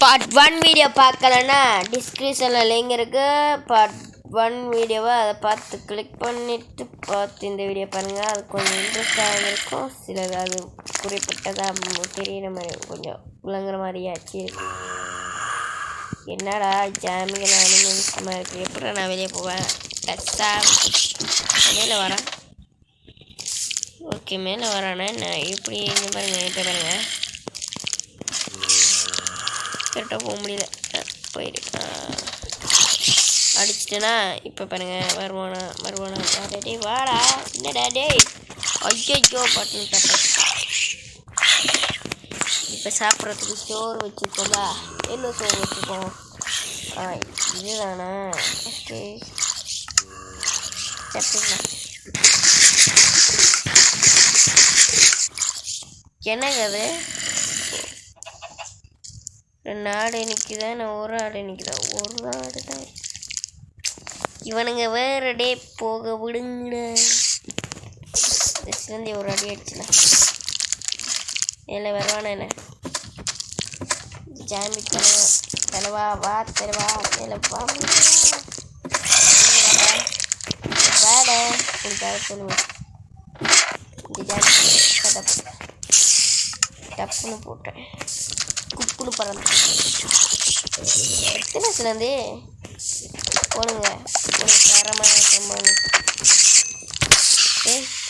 Part 1 video பார்க்கலன்னா டிஸ்கிரிப்ஷனில் link இருக்குது. பார்ட் 1 வீடியோவை அதை பார்த்து கிளிக் பண்ணிவிட்டு பார்த்து இந்த வீடியோ பாருங்கள். அது கொஞ்சம் இன்ட்ரெஸ்டாக இருக்கும். சிலது அது குறிப்பிட்டதாக தெரியிற மாதிரி கொஞ்சம் விளங்குற மாதிரியாச்சு இருக்கும். என்னடா ஜாமிகள் அனிமல்ஸமாக இருக்குது, எப்படி நான் வெளியே போவேன்? மேலே வரேன். ஓகே, மேலே வரானே நான் எப்படி எங்கே பாருங்கள், இப்போ பாருங்கள் கரெக்டாக போக முடியல. போயிடு அடிச்சிட்டேன்னா இப்போ பாருங்கள் வருவானா டே வாடா. என்னடா டே, ஐயோ பட்டன் தப்ப. இப்போ சாப்பிட்றதுக்கு சோறு வச்சுருக்கோம்ல, என்ன சோறு வச்சுருக்கோம்? இதுதானா? ஓகே சாப்பிட்டுக்கலாம். என்னங்க அது? 2 ஆடு நிற்குதா, நான் ஒரு ஆடு நிற்குதா? ஒரு ஆடு தான். இவனுங்க வேறு டே போக விடுங்க. சிலந்தி ஒரு அடி அடிச்சுலாம் இல்லை வருவானா என்ன? ஜாமி தலைவா வா தலைவா மேலே வா வேலை உனக்காக சொல்லுவேன். டப்புன்னு போட்டேன், குப்புன்னு பறந்து. எத்தனை சிலந்தி போடுங்க ஒரு தரமான சம்பானு.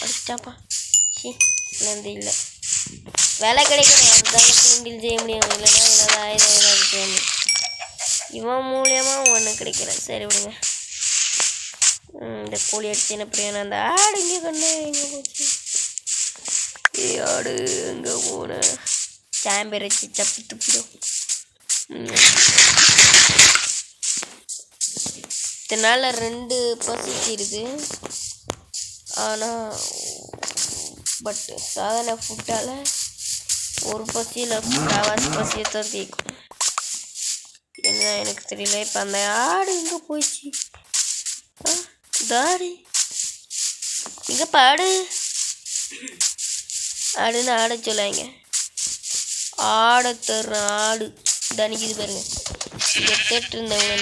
அடிச்சிட்டாப்பா. சிலந்தி இல்லை, வேலை கிடைக்கணும். அதுதான் தூண்டில் செய்ய முடியும். இல்லைன்னா ஏதாவது ஆயுதம் ஏதாவது செய்யணும். இவன் மூலியமாக ஒன்று கிடைக்கல. சரி விடுங்க. இந்த கோழி அடிச்சு என்ன பிரியாணம்? அந்த ஆடு இங்கே கண்ணு எங்கே போச்சு? ஆடு எங்கே போன? சாம்பர் வச்சு சப்பி துப்பிடும். இதனால் 2 பசிச்சிருது. ஆனால் பட் சாதாரண ஃபுட்டால் ஒரு பசியில் பசியை தான் தீர்க்கும். என்ன எனக்கு தெரியல. இப்போ அந்த ஆடு எங்கே போயிடுச்சு? தாடி இங்கே பாடு ஆடுன்னு ஆட சொல்லாங்க. ஆடை தர்ற ஆடு தனிக்குது பாருங்க. இங்கே கேட்டுருந்தவங்க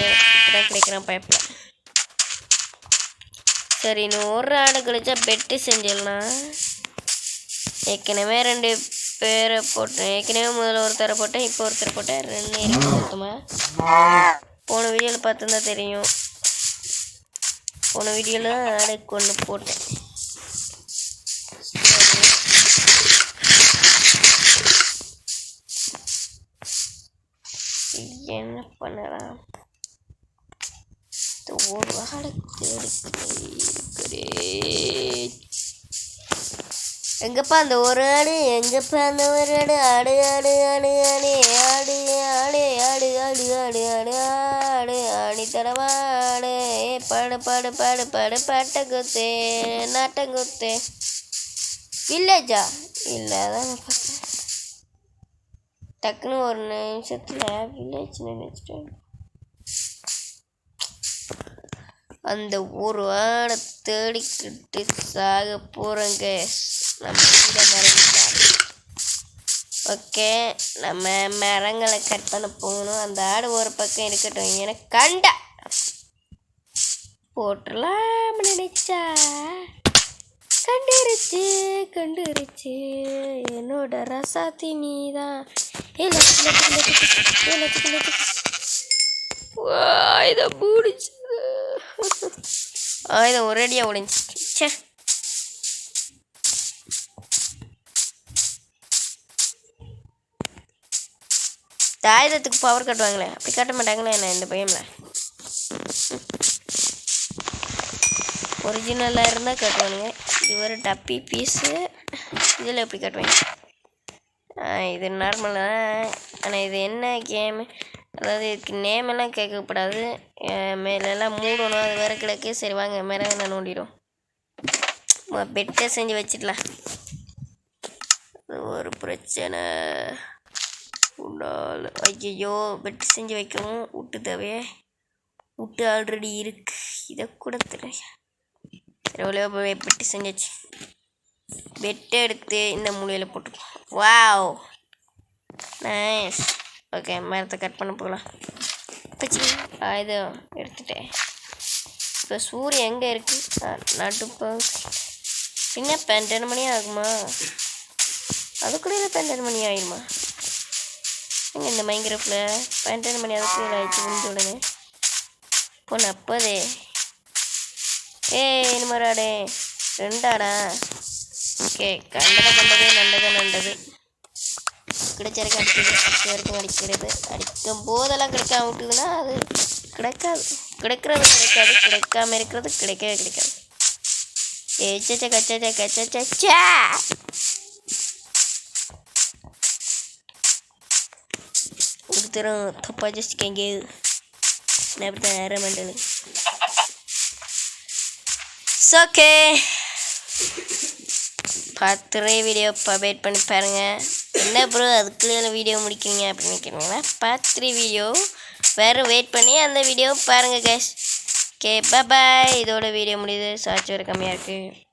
தான் கிடைக்கிறான் பயப்பட. சரி, இன்னும் ஒரு ஆடு கழிச்சா பெட்டு செஞ்சிடலாம். ஏற்கனவே 2 பேரை போட்டேன். ஏற்கனவே முதல்ல ஒருத்தரை போட்டேன், இப்போ ஒருத்தரை போட்டேன். 2 இருக்கு மொத்தமாக. போன வீடியோவில் பார்த்துருந்தா தெரியும். போன வீடியோவில் தான் ஆடுக்கு ஒன்று போட்டேன். என்ன பண்ணலாம்? ஒரு ஆடுக்கு இருக்குது. எங்கப்பா அந்த ஒரு ஆடு? எங்கப்பா அந்த ஒரு ஆடு? ஆடு ஆடு ஆடு ஆடு ஆடு ஆடு ஆடு ஆடு ஆடு ஆடு ஆடு ஆடி தடவாடு. பாடு பாடு பாடு பாடு பாட்டங்குத்து நாட்டங்குத்து. வில்லேஜா? இல்லை, அதான் நான் பார்த்தேன். டக்குன்னு ஒரு நிமிஷத்தில் வில்லேஜ் நினைச்சிட்டேன். அந்த ஒரு ஆடை தேடிக்கிட்டு சாக போகிறோங்க. நம்ம இந்த மரங்கள். ஓகே, நம்ம மரங்களை கட் பண்ண போகணும். அந்த ஆடு ஒரு பக்கம் இருக்கட்டும். எனக்கு கண்டா போட்டுடலாம் நினைச்சா கண்டுருச்சு என்னோட ரசாத்தி நீதான். ஆயுதம் மூடிச்சு. ஆயுதம் ஒரேடியாக உடைஞ்சிச்சு. ஆயுதத்துக்கு பவர் கட்டுவாங்களே, அப்படி கட்ட மாட்டாங்களே என்ன இந்த பையன்ல? ஒரிஜினலாக இருந்தால் கட்டுவானுங்க. இது ஒரு டப்பி பீஸு. இதில் எப்படி கட்டுவாங்க? இது நார்மலாக. ஆனால் இது என்ன கேமு? அதாவது இதுக்கு நேமெல்லாம் கேட்கக்கூடாது. மேலெல்லாம் மூடணும். அது வேறு கிடக்கு. சரி வாங்க மேலே நான் நோண்டிடும். பெட்டை செஞ்சு வச்சிடலாம். ஒரு பிரச்சனை உண்டால். ஐயோ, பெட்டு செஞ்சு வைக்கவும் விட்டு தேவையே. விட்டு ஆல்ரெடி இருக்கு. இதை கூட தெரியும். சரி எவ்வளோ பெட்டு செஞ்சாச்சு. பெட்டை எடுத்து இந்த மூலையில் போட்டுப்போம். Wow nice. ஓகே மரத்தை கட் பண்ண போகலாம். பச்சி இது எடுத்துட்டேன். இப்போ சூரியன் எங்கே இருக்குது? நடுப்போ பின்ன 12 மணி ஆகுமா? அதுக்குள்ளே 12 மணி ஆகிடுமா? எங்கே இந்த மைக்ரோஃபில் 12 மணி அதுக்குள்ளே ஆயிடுச்சு முடிஞ்ச உடனே பொண்ணு அப்போதே இனிமராடே 2ஆடா. ஓகே நல்லது கிடைச்ச வரைக்கும் அடிக்கிறது. அடிக்கும் போதெல்லாம் கிடைக்காம விட்டுதுன்னா அது கிடைக்காது. கிடைக்காம இருக்கிறது கிடைக்கவே கிடைக்காது. கச்சா ஒருத்தரும் தப்பா ஜஸ்டிக்கங்க நேரம் மண்டலு. ஓகே பார்த்துறே வீடியோ வெயிட் பண்ணி பாருங்கள். என்ன ப்ரோ அதுக்குள்ளே வீடியோ முடிக்கிறீங்க அப்படின்னு கேட்டீங்கன்னா பார்த்துறே வீடியோ வேறு வெயிட் பண்ணி அந்த வீடியோ பாருங்கள் கேஷ். Okay bye. இதோட வீடியோ முடியுது. சார்ஜ் வேறு கம்மியாக இருக்குது.